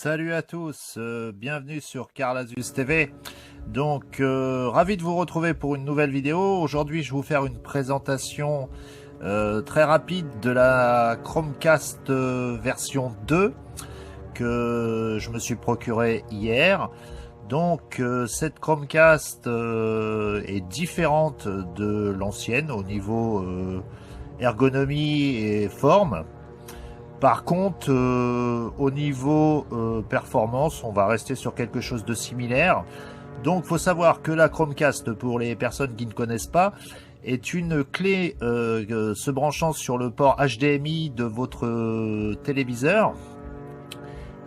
Salut à tous, bienvenue sur Carlasus TV. Donc, ravi de vous retrouver pour une nouvelle vidéo. Aujourd'hui, je vais vous faire une présentation très rapide de la Chromecast version 2 que je me suis procuré hier. Donc, cette Chromecast est différente de l'ancienne au niveau ergonomie et forme. Par contre, au niveau performance, on va rester sur quelque chose de similaire. Donc, faut savoir que la Chromecast, pour les personnes qui ne connaissent pas, est une clé se branchant sur le port HDMI de votre téléviseur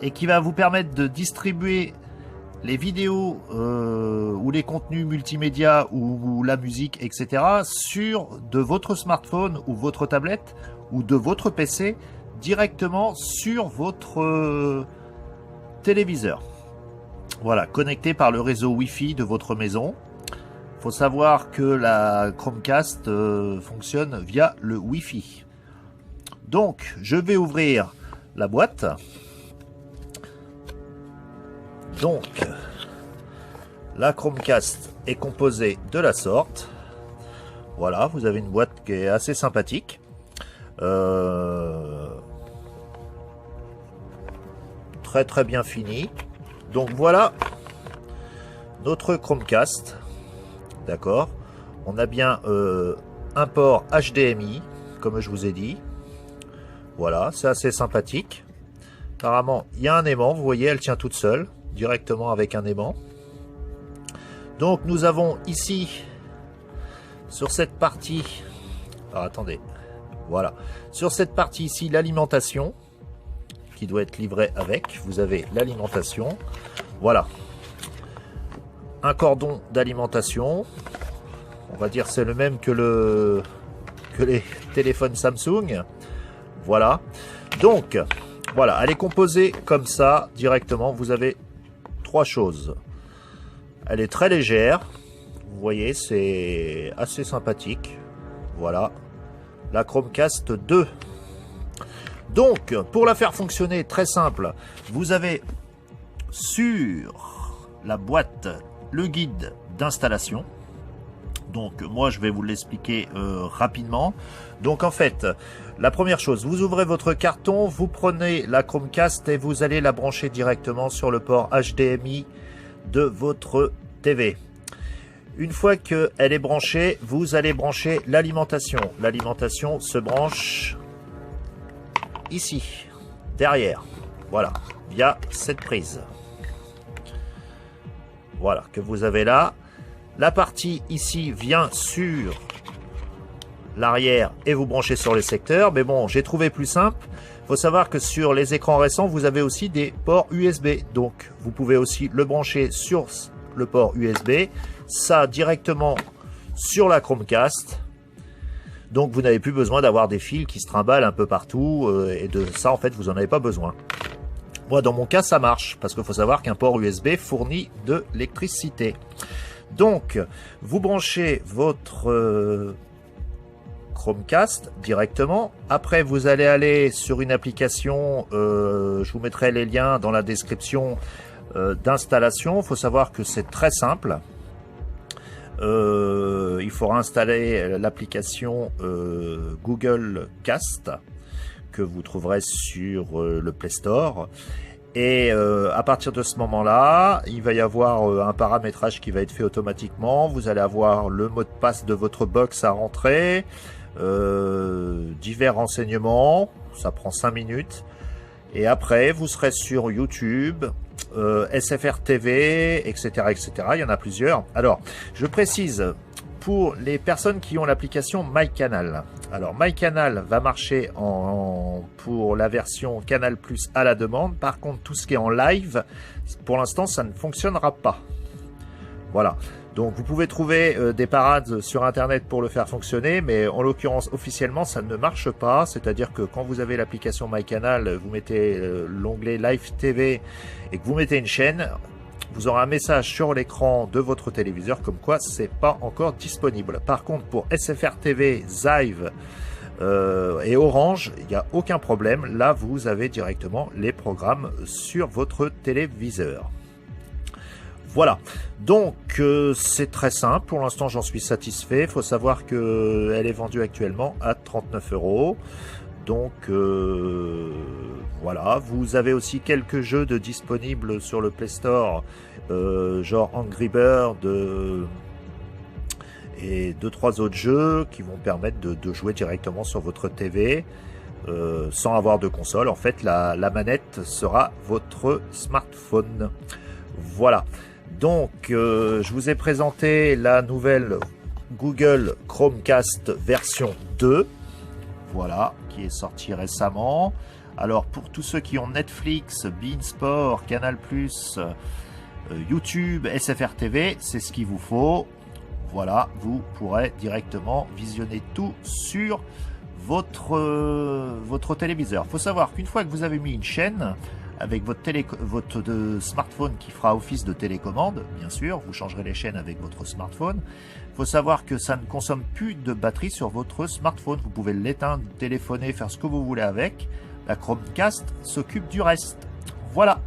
et qui va vous permettre de distribuer les vidéos ou les contenus multimédia ou la musique, etc. sur de votre smartphone ou votre tablette ou de votre PC directement sur votre téléviseur. Voilà, connecté par le réseau Wi-Fi de votre maison. Il faut savoir que la Chromecast fonctionne via le Wi-Fi. Donc, je vais ouvrir la boîte. Donc, la Chromecast est composée de la sorte. Voilà, vous avez une boîte qui est assez sympathique. Très bien fini. Donc voilà notre Chromecast. D'accord. On a bien un port HDMI, comme je vous ai dit. Voilà, c'est assez sympathique. Apparemment, il y a un aimant. Vous voyez, elle tient toute seule, directement avec un aimant. Donc nous avons ici, sur cette partie... Alors attendez. Voilà. Sur cette partie ici, l'alimentation qui doit être livrée avec. Vous avez l'alimentation. Voilà. Un cordon d'alimentation. On va dire c'est le même que les téléphones Samsung. Voilà. Donc, voilà. Elle est composée comme ça, directement. Vous avez trois choses. Elle est très légère. Vous voyez, c'est assez sympathique. Voilà. La Chromecast 2. Donc, pour la faire fonctionner, très simple, vous avez sur la boîte le guide d'installation. Donc, moi, je vais vous l'expliquer rapidement. Donc, en fait, la première chose, vous ouvrez votre carton, vous prenez la Chromecast et vous allez la brancher directement sur le port HDMI de votre TV. Une fois qu'elle est branchée, vous allez brancher l'alimentation. L'alimentation se branche ici, derrière. Voilà, via cette prise. Voilà, que vous avez là. La partie ici vient sur l'arrière et vous branchez sur les secteurs. Mais bon, j'ai trouvé plus simple. Il faut savoir que sur les écrans récents, vous avez aussi des ports USB. Donc, vous pouvez aussi le brancher sur le port USB. Ça directement sur la Chromecast. Donc vous n'avez plus besoin d'avoir des fils qui se trimballent un peu partout et de ça en fait vous en avez pas besoin. Moi dans mon cas ça marche parce qu'il faut savoir qu'un port USB fournit de l'électricité. Donc vous branchez votre Chromecast directement. Après vous allez aller sur une application, je vous mettrai les liens dans la description d'installation. Il faut savoir que c'est très simple. Il faudra installer l'application Google Cast que vous trouverez sur le Play Store et à partir de ce moment là il va y avoir un paramétrage qui va être fait automatiquement. Vous allez avoir le mot de passe de votre box à rentrer, divers renseignements, ça prend 5 minutes et après vous serez sur YouTube, SFR TV, etc., etc. Il y en a plusieurs. Alors, je précise, pour les personnes qui ont l'application MyCanal. Alors, MyCanal va marcher pour la version Canal Plus à la demande. Par contre, tout ce qui est en live, pour l'instant, ça ne fonctionnera pas. Voilà. Donc, vous pouvez trouver des parades sur Internet pour le faire fonctionner, mais en l'occurrence, officiellement, ça ne marche pas. C'est-à-dire que quand vous avez l'application MyCanal, vous mettez l'onglet Live TV et que vous mettez une chaîne, vous aurez un message sur l'écran de votre téléviseur comme quoi c'est pas encore disponible. Par contre, pour SFR TV, Zive, et Orange, il n'y a aucun problème. Là, vous avez directement les programmes sur votre téléviseur. Voilà, donc c'est très simple, pour l'instant j'en suis satisfait. Il faut savoir qu'elle est vendue actuellement à 39 €. Donc voilà, vous avez aussi quelques jeux disponibles sur le Play Store, genre Angry Bird et 2-3 autres jeux qui vont permettre de jouer directement sur votre TV sans avoir de console. En fait, la manette sera votre smartphone. Voilà. Donc, je vous ai présenté la nouvelle Google Chromecast version 2, voilà, qui est sortie récemment. Alors, pour tous ceux qui ont Netflix, Beansport, Canal+, YouTube, SFR TV, c'est ce qu'il vous faut. Voilà, vous pourrez directement visionner tout sur votre téléviseur. Il faut savoir qu'une fois que vous avez mis une chaîne, avec votre smartphone qui fera office de télécommande, bien sûr, vous changerez les chaînes avec votre smartphone. Il faut savoir que ça ne consomme plus de batterie sur votre smartphone. Vous pouvez l'éteindre, téléphoner, faire ce que vous voulez avec. La Chromecast s'occupe du reste. Voilà.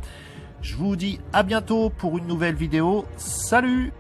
Je vous dis à bientôt pour une nouvelle vidéo. Salut!